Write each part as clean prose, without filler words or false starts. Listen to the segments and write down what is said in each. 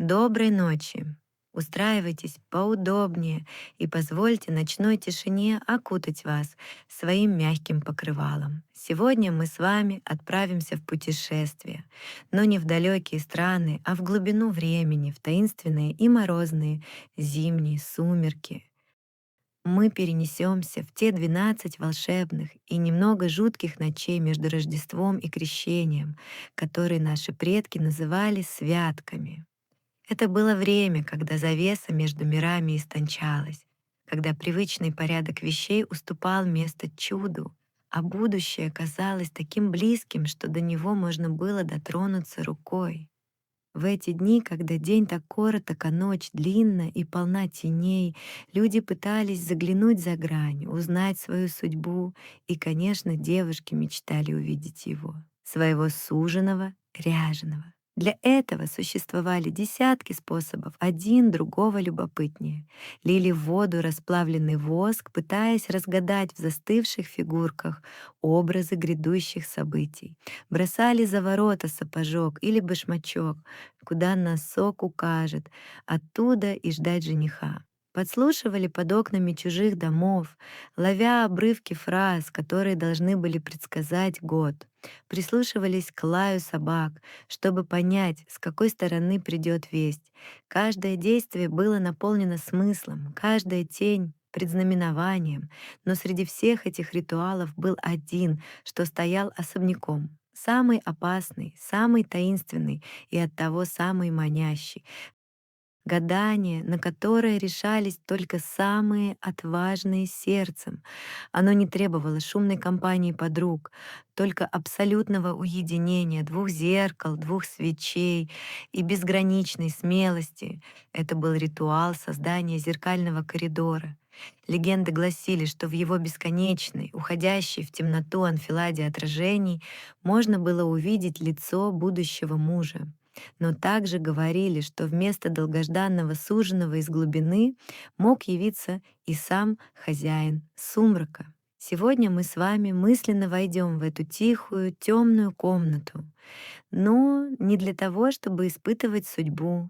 Доброй ночи! Устраивайтесь поудобнее и позвольте ночной тишине окутать вас своим мягким покрывалом. Сегодня мы с вами отправимся в путешествие, но не в далекие страны, а в глубину времени, в таинственные и морозные зимние сумерки. Мы перенесемся в те 12 волшебных и немного жутких ночей между Рождеством и Крещением, которые наши предки называли святками. Это было время, когда завеса между мирами истончалась, когда привычный порядок вещей уступал место чуду, а будущее казалось таким близким, что до него можно было дотронуться рукой. В эти дни, когда день так короток, а ночь длинна и полна теней, люди пытались заглянуть за грань, узнать свою судьбу, и, конечно, девушки мечтали увидеть его, своего суженого, ряженого. Для этого существовали десятки способов, один другого любопытнее. Лили в воду расплавленный воск, пытаясь разгадать в застывших фигурках образы грядущих событий. Бросали за ворота сапожок или башмачок, куда носок укажет, оттуда и ждать жениха. Подслушивали под окнами чужих домов, ловя обрывки фраз, которые должны были предсказать год. Прислушивались к лаю собак, чтобы понять, с какой стороны придет весть. Каждое действие было наполнено смыслом, каждая тень — предзнаменованием, но среди всех этих ритуалов был один, что стоял особняком. Самый опасный, самый таинственный и оттого самый манящий. Гадание, на которое решались только самые отважные сердцем. Оно не требовало шумной компании подруг, только абсолютного уединения, двух зеркал, двух свечей и безграничной смелости. Это был ритуал создания зеркального коридора. Легенды гласили, что в его бесконечной, уходящей в темноту анфиладе отражений можно было увидеть лицо будущего мужа. Но также говорили, что вместо долгожданного суженого из глубины мог явиться и сам хозяин сумрака. Сегодня мы с вами мысленно войдем в эту тихую, темную комнату, но не для того, чтобы испытывать судьбу,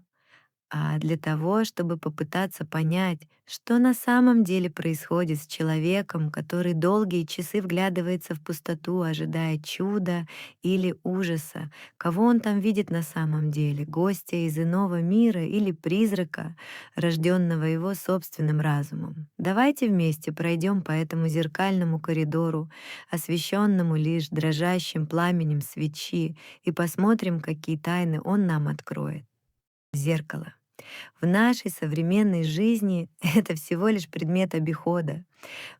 а для того, чтобы попытаться понять, что на самом деле происходит с человеком, который долгие часы вглядывается в пустоту, ожидая чуда или ужаса. Кого он там видит на самом деле? Гостя из иного мира или призрака, рожденного его собственным разумом? Давайте вместе пройдем по этому зеркальному коридору, освещенному лишь дрожащим пламенем свечи, и посмотрим, какие тайны он нам откроет. Зеркало. В нашей современной жизни это всего лишь предмет обихода.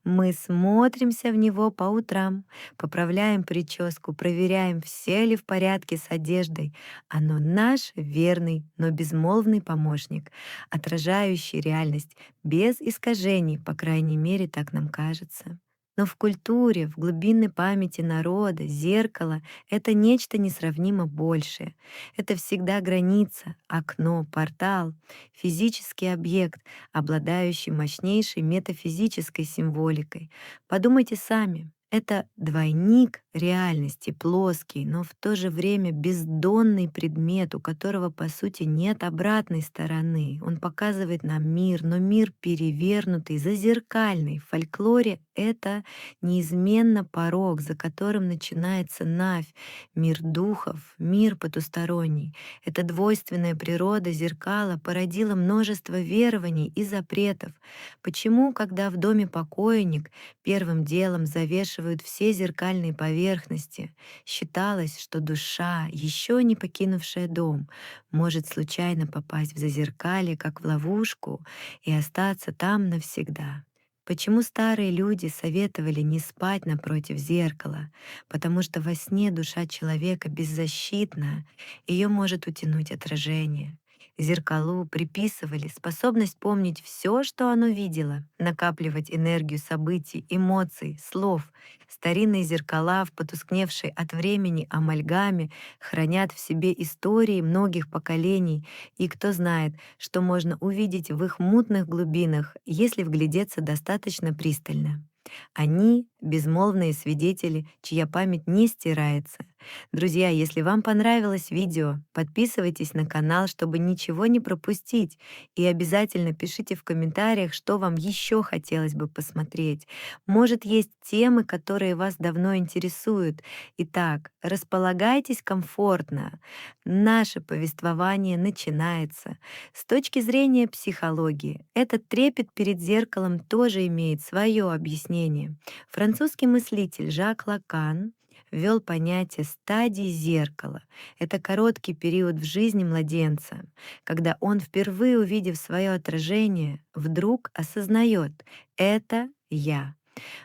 Мы смотримся в него по утрам, поправляем прическу, проверяем, все ли в порядке с одеждой. Оно наш верный, но безмолвный помощник, отражающий реальность без искажений, по крайней мере, так нам кажется. Но в культуре, в глубинной памяти народа зеркало — это нечто несравнимо большее. Это всегда граница, окно, портал, физический объект, обладающий мощнейшей метафизической символикой. Подумайте сами. Это двойник реальности, плоский, но в то же время бездонный предмет, у которого, по сути, нет обратной стороны. Он показывает нам мир, но мир перевернутый, зазеркальный. В фольклоре это неизменно порог, за которым начинается Навь, мир духов, мир потусторонний. Эта двойственная природа зеркала породила множество верований и запретов. Почему, когда в доме покойник, первым делом завешивают все зеркальные поверхности? Считалось, что душа, еще не покинувшая дом, может случайно попасть в зазеркалье, как в ловушку, и остаться там навсегда. Почему старые люди советовали не спать напротив зеркала? Потому что во сне душа человека беззащитна, ее может утянуть отражение. Зеркалу приписывали способность помнить все, что оно видело, накапливать энергию событий, эмоций, слов. Старинные зеркала в потускневшей от времени амальгаме хранят в себе истории многих поколений, и кто знает, что можно увидеть в их мутных глубинах, если вглядеться достаточно пристально. Они — безмолвные свидетели, чья память не стирается, Друзья, если вам понравилось видео, подписывайтесь на канал, чтобы ничего не пропустить. И обязательно пишите в комментариях, что вам еще хотелось бы посмотреть. Может, есть темы, которые вас давно интересуют. Итак, располагайтесь комфортно. Наше повествование начинается. С точки зрения психологии, этот трепет перед зеркалом тоже имеет свое объяснение. Французский мыслитель Жак Лакан ввел понятие стадии зеркала. Это короткий период в жизни младенца, когда он, впервые увидев свое отражение, вдруг осознает «это я».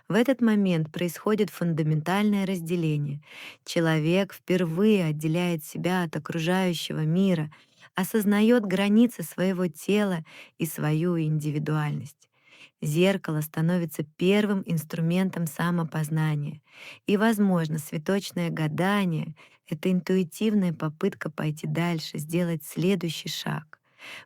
В этот момент происходит фундаментальное разделение. Человек впервые отделяет себя от окружающего мира, осознает границы своего тела и свою индивидуальность. Зеркало становится первым инструментом самопознания. И, возможно, цветочное гадание — это интуитивная попытка пойти дальше, сделать следующий шаг.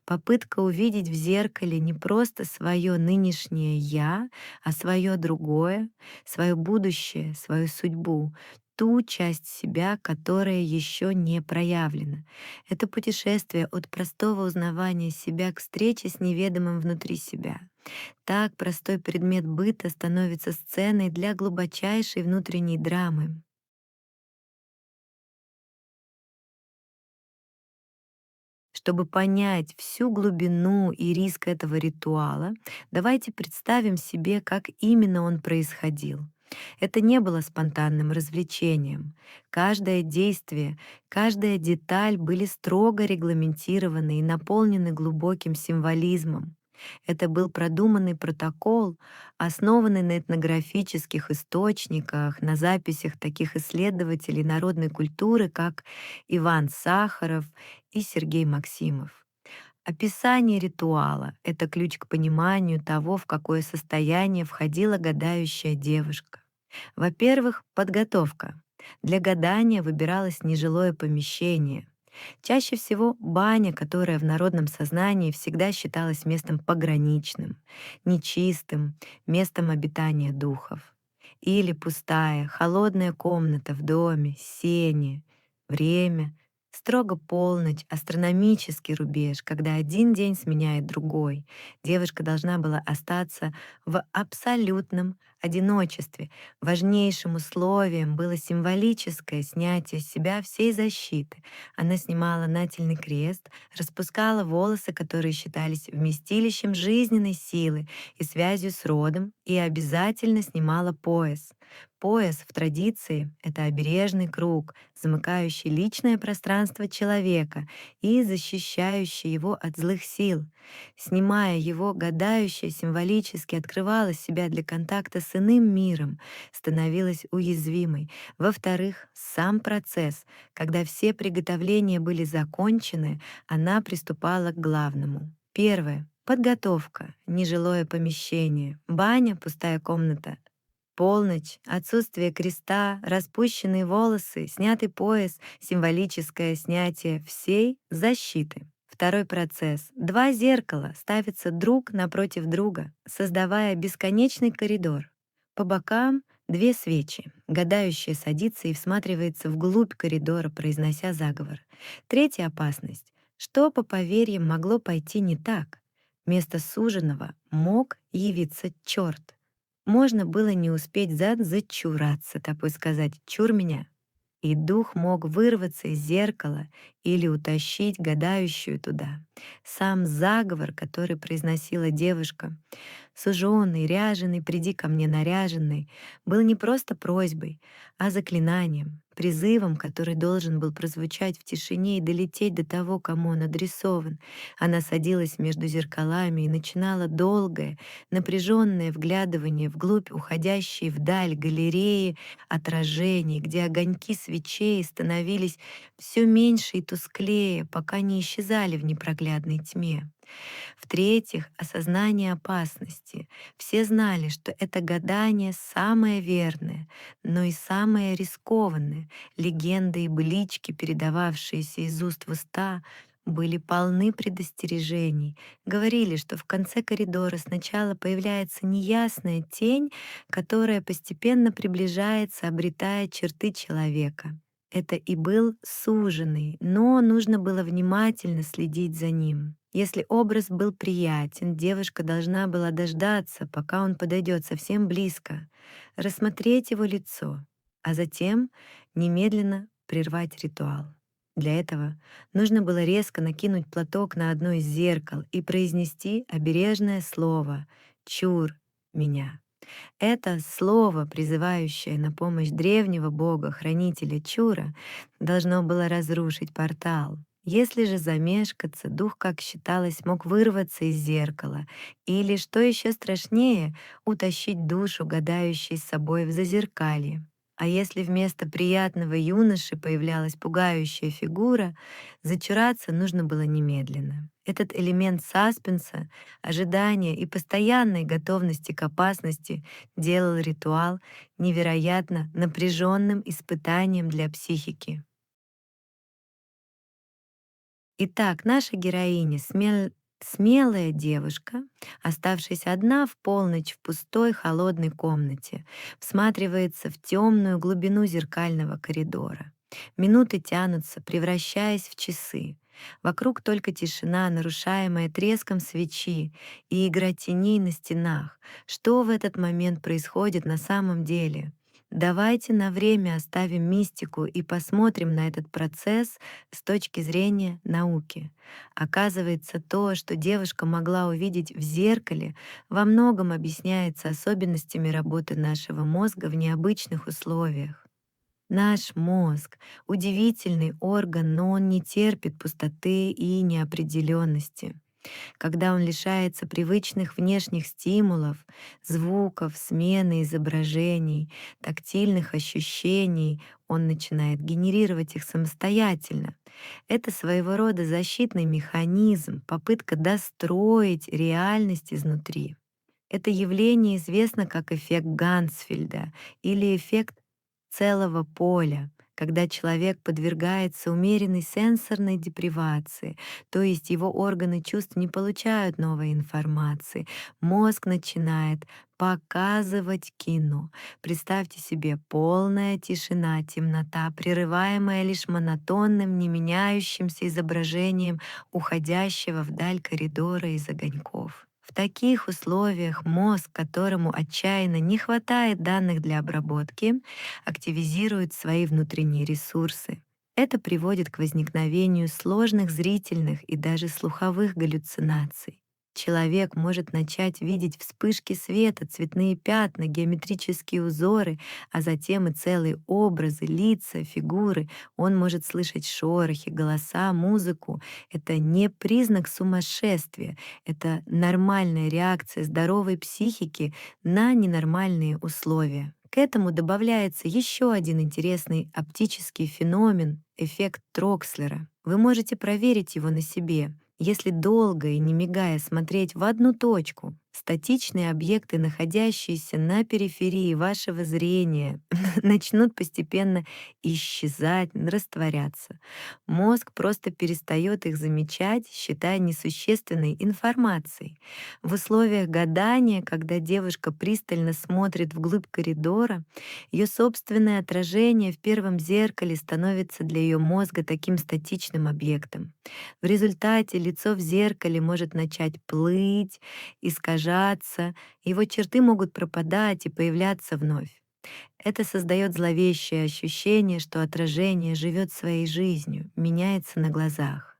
Попытка увидеть в зеркале не просто свое нынешнее «я», а свое другое, свое будущее, свою судьбу, ту часть себя, которая еще не проявлена. Это путешествие от простого узнавания себя к встрече с неведомым внутри себя. Так простой предмет быта становится сценой для глубочайшей внутренней драмы. Чтобы понять всю глубину и риск этого ритуала, давайте представим себе, как именно он происходил. Это не было спонтанным развлечением. Каждое действие, каждая деталь были строго регламентированы и наполнены глубоким символизмом. Это был продуманный протокол, основанный на этнографических источниках, на записях таких исследователей народной культуры, как Иван Сахаров и Сергей Максимов. Описание ритуала — это ключ к пониманию того, в какое состояние входила гадающая девушка. Во-первых, подготовка. Для гадания выбиралось нежилое помещение. Чаще всего баня, которая в народном сознании всегда считалась местом пограничным, нечистым, местом обитания духов. Или пустая, холодная комната в доме, сене, время, строго полночь, астрономический рубеж, когда один день сменяет другой. Девушка должна была остаться в абсолютном одиночестве. Важнейшим условием было символическое снятие с себя всей защиты. Она снимала нательный крест, распускала волосы, которые считались вместилищем жизненной силы и связью с родом, и обязательно снимала пояс. Пояс в традиции — это обережный круг, замыкающий личное пространство человека и защищающий его от злых сил. Снимая его, гадающая символически открывала себя для контакта с иным миром, становилась уязвимой. Во-вторых, сам процесс, когда все приготовления были закончены, она приступала к главному. Первое. Подготовка, нежилое помещение, баня, пустая комната, полночь, отсутствие креста, распущенные волосы, снятый пояс, символическое снятие всей защиты. Второй процесс. Два зеркала ставятся друг напротив друга, создавая бесконечный коридор. По бокам две свечи. Гадающая садится и всматривается вглубь коридора, произнося заговор. Третья опасность. Что, по поверьям, могло пойти не так? Вместо суженого мог явиться черт. Можно было не успеть зачураться, так бы сказать, чур меня. И дух мог вырваться из зеркала или утащить гадающую туда. Сам заговор, который произносила девушка, сужёный, ряженый, приди ко мне наряженный, был не просто просьбой, а заклинанием, призывом, который должен был прозвучать в тишине и долететь до того, кому он адресован. Она садилась между зеркалами и начинала долгое, напряженное вглядывание вглубь уходящей вдаль галереи отражений, где огоньки свечей становились все меньше и тусклее, пока не исчезали в непроглядной тьме. В-третьих, осознание опасности. Все знали, что это гадание самое верное, но и самое рискованное. Легенды и былички, передававшиеся из уст в уста, были полны предостережений. Говорили, что в конце коридора сначала появляется неясная тень, которая постепенно приближается, обретая черты человека. Это и был суженый, но нужно было внимательно следить за ним. Если образ был приятен, девушка должна была дождаться, пока он подойдет совсем близко, рассмотреть его лицо, а затем немедленно прервать ритуал. Для этого нужно было резко накинуть платок на одно из зеркал и произнести обережное слово «Чур меня». Это слово, призывающее на помощь древнего бога-хранителя Чура, должно было разрушить портал. Если же замешкаться, дух, как считалось, мог вырваться из зеркала или, что еще страшнее, утащить душу, гадающей с собой в зазеркалье. А если вместо приятного юноши появлялась пугающая фигура, зачараться нужно было немедленно. Этот элемент саспенса, ожидания и постоянной готовности к опасности делал ритуал невероятно напряженным испытанием для психики. Итак, наша героиня смелая девушка, оставшись одна в полночь в пустой холодной комнате, всматривается в темную глубину зеркального коридора. Минуты тянутся, превращаясь в часы. Вокруг только тишина, нарушаемая треском свечи и игра теней на стенах. Что в этот момент происходит на самом деле? Давайте на время оставим мистику и посмотрим на этот процесс с точки зрения науки. Оказывается, то, что девушка могла увидеть в зеркале, во многом объясняется особенностями работы нашего мозга в необычных условиях. Наш мозг — удивительный орган, но он не терпит пустоты и неопределенности. Когда он лишается привычных внешних стимулов, звуков, смены изображений, тактильных ощущений, он начинает генерировать их самостоятельно. Это своего рода защитный механизм, попытка достроить реальность изнутри. Это явление известно как эффект Гансфельда или эффект целого поля, когда человек подвергается умеренной сенсорной депривации, то есть его органы чувств не получают новой информации, мозг начинает показывать кино. Представьте себе полная тишина, темнота, прерываемая лишь монотонным, не меняющимся изображением уходящего вдаль коридора из огоньков. В таких условиях мозг, которому отчаянно не хватает данных для обработки, активизирует свои внутренние ресурсы. Это приводит к возникновению сложных зрительных и даже слуховых галлюцинаций. Человек может начать видеть вспышки света, цветные пятна, геометрические узоры, а затем и целые образы, лица, фигуры. Он может слышать шорохи, голоса, музыку. Это не признак сумасшествия, это нормальная реакция здоровой психики на ненормальные условия. К этому добавляется еще один интересный оптический феномен — эффект Трокслера. Вы можете проверить его на себе. Если долго и не мигая смотреть в одну точку, статичные объекты, находящиеся на периферии вашего зрения, начнут постепенно исчезать, растворяться. Мозг просто перестает их замечать, считая несущественной информацией. В условиях гадания, когда девушка пристально смотрит вглубь коридора, ее собственное отражение в первом зеркале становится для ее мозга таким статичным объектом. В результате лицо в зеркале может начать плыть, искажаться, его черты могут пропадать и появляться вновь. Это создает зловещее ощущение, что отражение живет своей жизнью, меняется на глазах.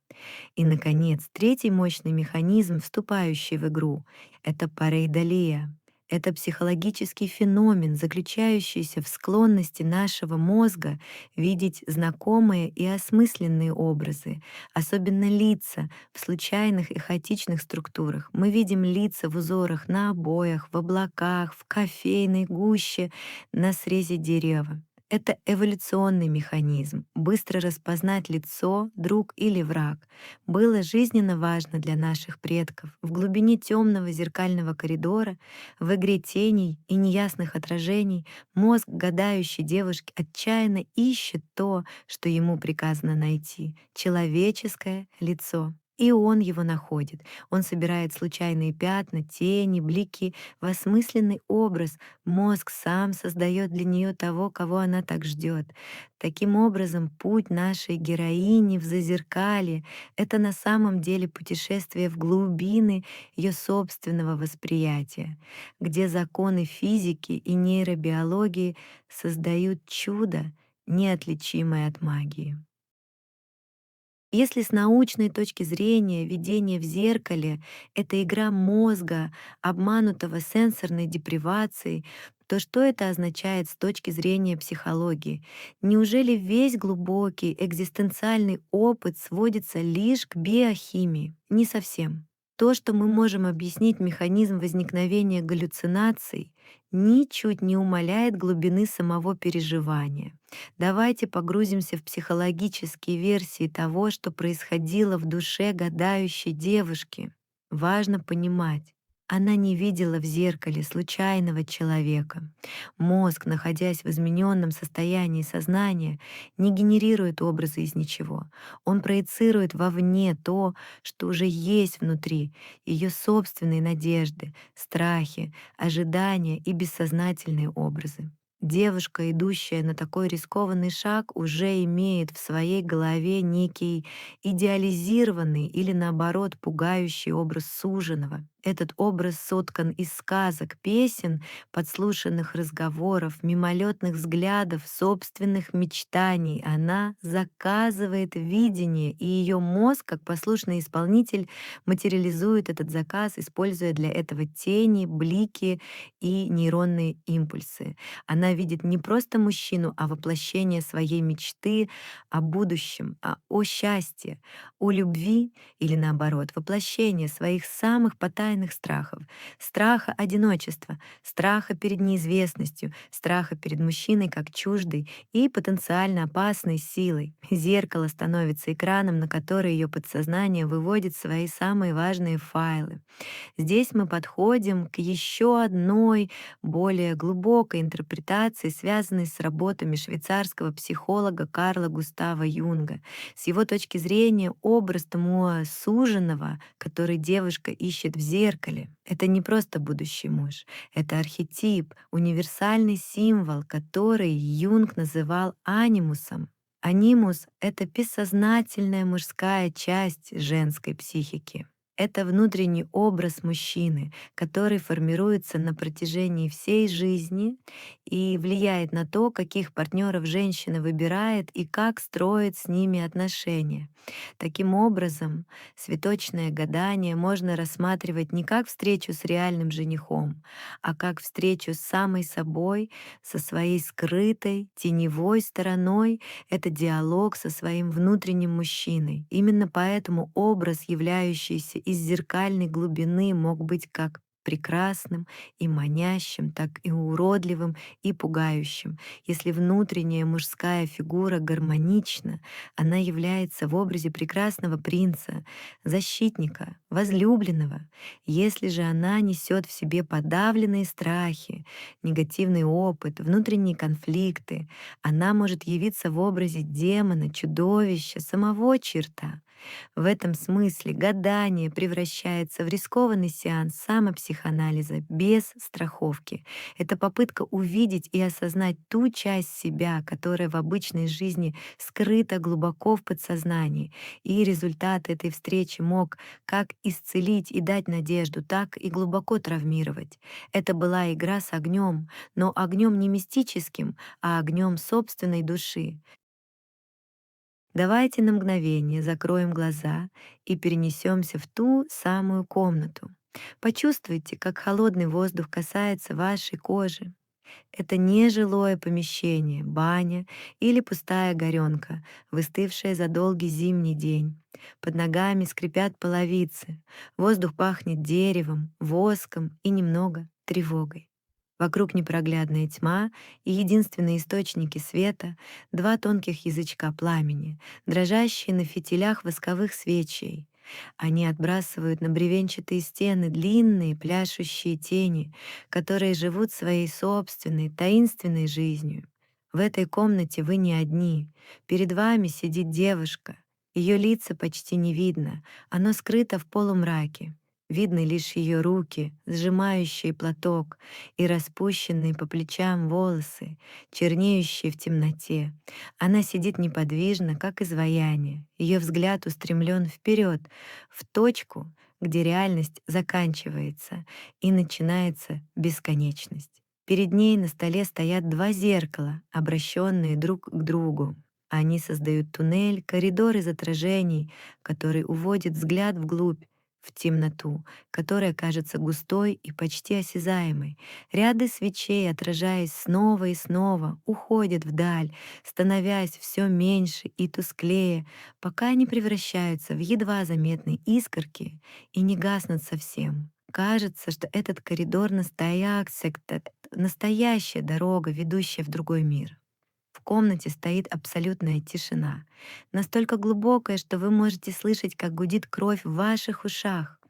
И, наконец, третий мощный механизм, вступающий в игру — это парейдолия. Это психологический феномен, заключающийся в склонности нашего мозга видеть знакомые и осмысленные образы, особенно лица в случайных и хаотичных структурах. Мы видим лица в узорах на обоях, в облаках, в кофейной гуще, на срезе дерева. Это эволюционный механизм. Быстро распознать лицо, друг или враг было жизненно важно для наших предков. В глубине темного зеркального коридора, в игре теней и неясных отражений, мозг гадающей девушки отчаянно ищет то, что ему приказано найти — человеческое лицо. И он его находит. Он собирает случайные пятна, тени, блики в осмысленный образ. Мозг сам создает для нее того, кого она так ждет. Таким образом, путь нашей героини в зазеркалье — это на самом деле путешествие в глубины ее собственного восприятия, где законы физики и нейробиологии создают чудо, неотличимое от магии. Если с научной точки зрения видение в зеркале — это игра мозга, обманутого сенсорной депривацией, то что это означает с точки зрения психологии? Неужели весь глубокий экзистенциальный опыт сводится лишь к биохимии? Не совсем. То, что мы можем объяснить механизм возникновения галлюцинаций, ничуть не умаляет глубины самого переживания. Давайте погрузимся в психологические версии того, что происходило в душе гадающей девушки. Важно понимать, она не видела в зеркале случайного человека. Мозг, находясь в измененном состоянии сознания, не генерирует образы из ничего. Он проецирует вовне то, что уже есть внутри, ее собственные надежды, страхи, ожидания и бессознательные образы. Девушка, идущая на такой рискованный шаг, уже имеет в своей голове некий идеализированный или, наоборот, пугающий образ суженого. Этот образ соткан из сказок, песен, подслушанных разговоров, мимолетных взглядов, собственных мечтаний. Она заказывает видение, и ее мозг, как послушный исполнитель, материализует этот заказ, используя для этого тени, блики и нейронные импульсы. Она видит не просто мужчину, а воплощение своей мечты о будущем, о счастье, о любви или, наоборот, воплощение своих самых потаенных страхов. Страха одиночества, страха перед неизвестностью, страха перед мужчиной как чуждой и потенциально опасной силой. Зеркало становится экраном, на который ее подсознание выводит свои самые важные файлы. Здесь мы подходим к еще одной, более глубокой интерпретации, связанной с работами швейцарского психолога Карла Густава Юнга. С его точки зрения, образ тому суженого, который девушка ищет в зеркале, это не просто будущий муж, это архетип, универсальный символ, который Юнг называл анимусом. Анимус — это бессознательная мужская часть женской психики. Это внутренний образ мужчины, который формируется на протяжении всей жизни и влияет на то, каких партнеров женщина выбирает и как строит с ними отношения. Таким образом, цветочное гадание можно рассматривать не как встречу с реальным женихом, а как встречу с самой собой, со своей скрытой, теневой стороной. Это диалог со своим внутренним мужчиной. Именно поэтому образ, являющийся из зеркальной глубины, мог быть как прекрасным и манящим, так и уродливым и пугающим. Если внутренняя мужская фигура гармонична, она является в образе прекрасного принца, защитника, возлюбленного. Если же она несет в себе подавленные страхи, негативный опыт, внутренние конфликты, она может явиться в образе демона, чудовища, самого черта. В этом смысле гадание превращается в рискованный сеанс самопсихоанализа без страховки. Это попытка увидеть и осознать ту часть себя, которая в обычной жизни скрыта глубоко в подсознании. И результат этой встречи мог как исцелить и дать надежду, так и глубоко травмировать. Это была игра с огнем, но огнем не мистическим, а огнем собственной души. Давайте на мгновение закроем глаза и перенесемся в ту самую комнату. Почувствуйте, как холодный воздух касается вашей кожи. Это не жилое помещение, баня или пустая горенка, выстывшая за долгий зимний день. Под ногами скрипят половицы, воздух пахнет деревом, воском и немного тревогой. Вокруг непроглядная тьма, и единственные источники света — два тонких язычка пламени, дрожащие на фитилях восковых свечей. Они отбрасывают на бревенчатые стены длинные пляшущие тени, которые живут своей собственной таинственной жизнью. В этой комнате вы не одни. Перед вами сидит девушка, Ее лица почти не видно, оно скрыто в полумраке. Видны лишь ее руки, сжимающие платок, и распущенные по плечам волосы, чернеющие в темноте. Она сидит неподвижно, как изваяние. Ее взгляд устремлен вперед, в точку, где реальность заканчивается и начинается бесконечность. Перед ней на столе стоят два зеркала, обращенные друг к другу. Они создают туннель, коридор из отражений, который уводит взгляд вглубь, в темноту, которая кажется густой и почти осязаемой. Ряды свечей, отражаясь снова и снова, уходят вдаль, становясь все меньше и тусклее, пока не превращаются в едва заметные искорки и не гаснут совсем. Кажется, что этот коридор настоящая дорога, ведущая в другой мир. В комнате стоит абсолютная тишина, настолько глубокая, что вы можете слышать, как гудит кровь в ваших ушах.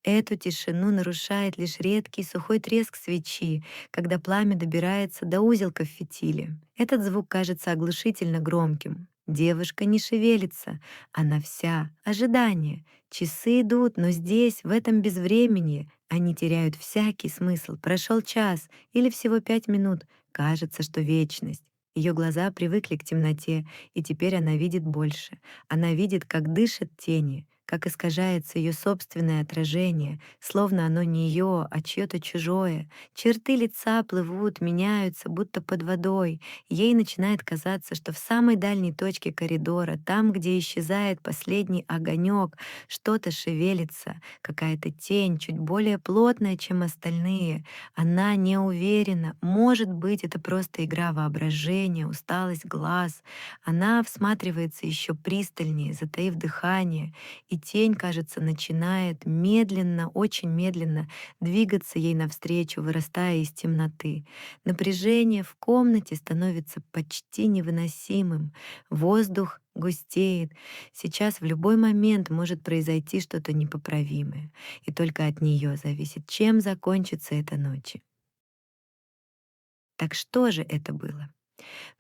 Эту тишину нарушает лишь редкий сухой треск свечи, когда пламя добирается до узелка в фитиле. Этот звук кажется оглушительно громким. Девушка не шевелится, она вся ожидание. Часы идут, но здесь, в этом безвременье, они теряют всякий смысл. Прошел час или всего 5 минут. Кажется, что вечность. Ее глаза привыкли к темноте, и теперь она видит больше. Она видит, как дышат тени, как искажается ее собственное отражение, словно оно не ее, а чье-то чужое. Черты лица плывут, меняются, будто под водой. Ей начинает казаться, что в самой дальней точке коридора, там, где исчезает последний огонек, что-то шевелится, какая-то тень, чуть более плотная, чем остальные. Она не уверена, может быть, это просто игра воображения, усталость глаз. Она всматривается еще пристальнее, затаив дыхание, и тень, кажется, начинает медленно, очень медленно двигаться ей навстречу, вырастая из темноты. Напряжение в комнате становится почти невыносимым. Воздух густеет. Сейчас в любой момент может произойти что-то непоправимое, и только от нее зависит, чем закончится эта ночь. Так что же это было?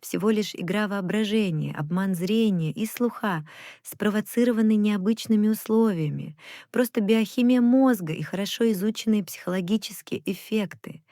Всего лишь игра воображения, обман зрения и слуха, спровоцированный необычными условиями, просто биохимия мозга и хорошо изученные психологические эффекты.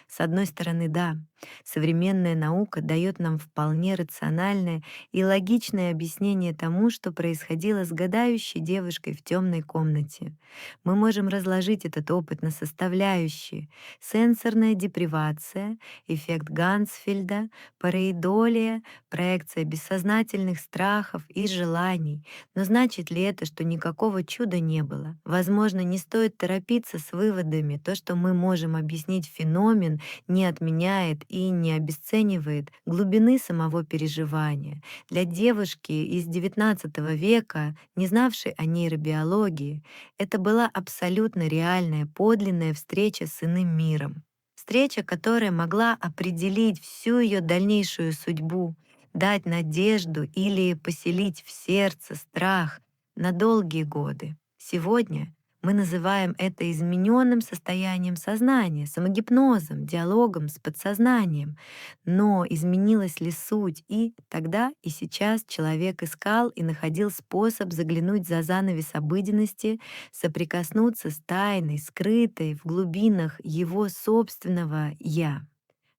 С одной стороны, да, современная наука дает нам вполне рациональное и логичное объяснение тому, что происходило с гадающей девушкой в темной комнате. Мы можем разложить этот опыт на составляющие: сенсорная депривация, эффект Гансфельда, параидолия, проекция бессознательных страхов и желаний. Но значит ли это, что никакого чуда не было? Возможно, не стоит торопиться с выводами. То, что мы можем объяснить феномен, не отменяет и не обесценивает глубины самого переживания. Для девушки из XIX века, не знавшей о нейробиологии, это была абсолютно реальная, подлинная встреча с иным миром. Встреча, которая могла определить всю ее дальнейшую судьбу, дать надежду или поселить в сердце страх на долгие годы. Сегодня мы называем это измененным состоянием сознания, самогипнозом, диалогом с подсознанием. Но изменилась ли суть? И тогда, и сейчас человек искал и находил способ заглянуть за занавес обыденности, соприкоснуться с тайной, скрытой в глубинах его собственного «я».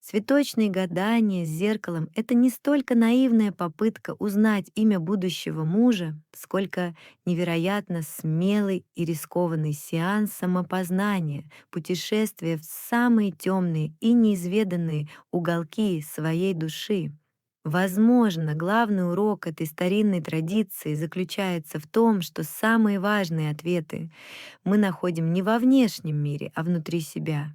Цветочные гадания с зеркалом — это не столько наивная попытка узнать имя будущего мужа, сколько невероятно смелый и рискованный сеанс самопознания, путешествие в самые темные и неизведанные уголки своей души. Возможно, главный урок этой старинной традиции заключается в том, что самые важные ответы мы находим не во внешнем мире, а внутри себя.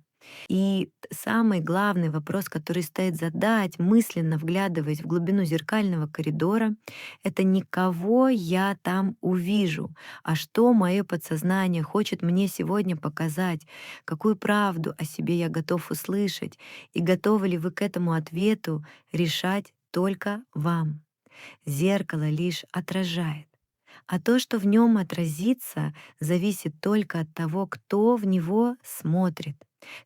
И самый главный вопрос, который стоит задать, мысленно вглядываясь в глубину зеркального коридора, это не кого я там увижу, а что мое подсознание хочет мне сегодня показать, какую правду о себе я готов услышать, и готовы ли вы к этому ответу решать только вам. Зеркало лишь отражает. А то, что в нем отразится, зависит только от того, кто в него смотрит.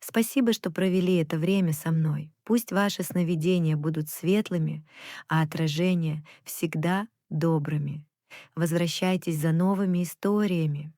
Спасибо, что провели это время со мной. Пусть ваши сновидения будут светлыми, а отражения всегда добрыми. Возвращайтесь за новыми историями.